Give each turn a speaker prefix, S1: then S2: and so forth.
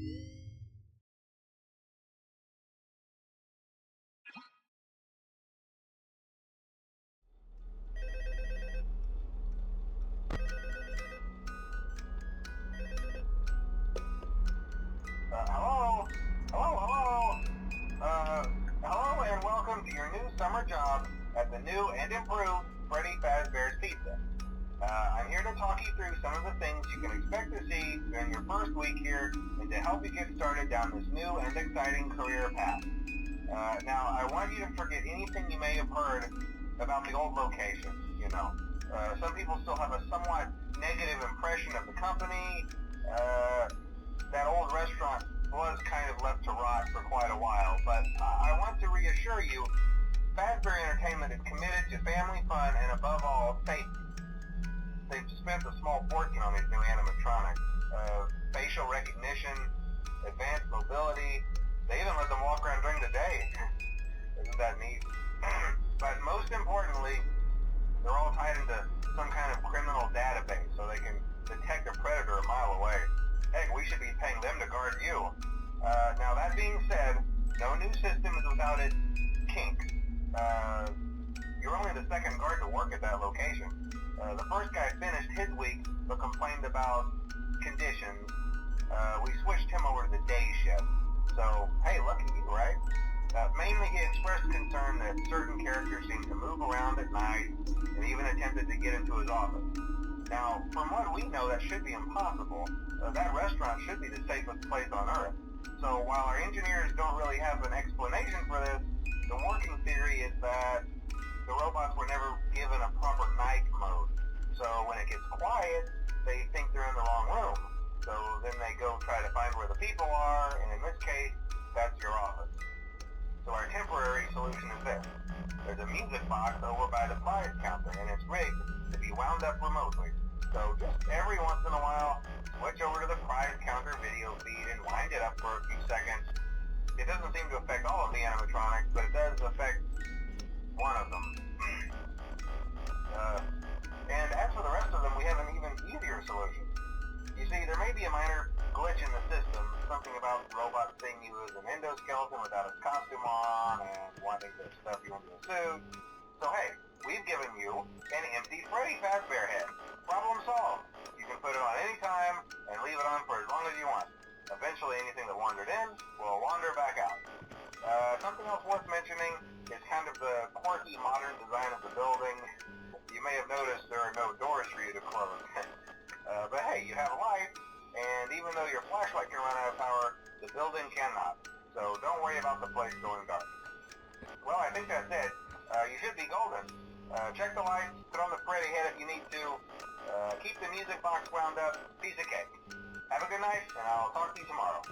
S1: Hello? Hello and welcome to your new summer job at the new and improved Freddy Fazbear's Pizza. I'm here to talk you through some of the things you can expect to see during your first week here and to help you get started down this new and exciting career path. Now, I want you to forget anything you may have heard about the old location, some people still have a somewhat negative impression of the company. That old restaurant was kind of left to rot for quite a while, but I want to reassure you, Fazbear Entertainment is committed to family fun and above all, safety. They've spent a small fortune on these new animatronics. Facial recognition, advanced mobility, they even let them walk around during the day. Isn't that neat? But most importantly, they're all tied into some kind of criminal database so they can detect a predator a mile away. Heck, we should be paying them to guard you. Now that being said, no new system is without its kinks. You're only the second guard to work at that location. The first guy finished his week but complained about conditions. We switched him over to the day shift. So, hey, lucky you, right? Mainly he expressed concern that certain characters seemed to move around at night and even attempted to get into his office. Now, from what we know, that should be impossible. That restaurant should be the safest place on Earth. So while our engineers don't really have an explanation for this, the working theory is that the robots were never given a proper night mode. So when it gets quiet, they think they're in the wrong room. So then they go try to find where the people are, and in this case, that's your office. So our temporary solution is this. There's a music box over by the prize counter, and it's rigged to be wound up remotely. So just every once in a while, switch over to the prize counter video feed and wind it up for a few seconds. It doesn't seem to affect all of the animatronics, but it does affect one of them. And as for the rest of them, we have an even easier solution. You see, there may be a minor glitch in the system, something about the robot seeing you as an endoskeleton without its costume on and wanting to stuff you into a suit. So hey, we've given you an empty Freddy Fazbear head. Problem solved. You can put it on any time and leave it on for as long as you want. Eventually anything that wandered in will wander back out. Something else worth mentioning is kind of the quirky modern design of the building. You may have noticed there are no doors for you to close. But hey, you have a light, and even though your flashlight can run out of power, the building cannot. So don't worry about the place going dark. Well, I think that's it. You should be golden. Check the lights, put on the Freddy head if you need to. Keep the music box wound up. Piece of cake. Have a good night, and I'll talk to you tomorrow.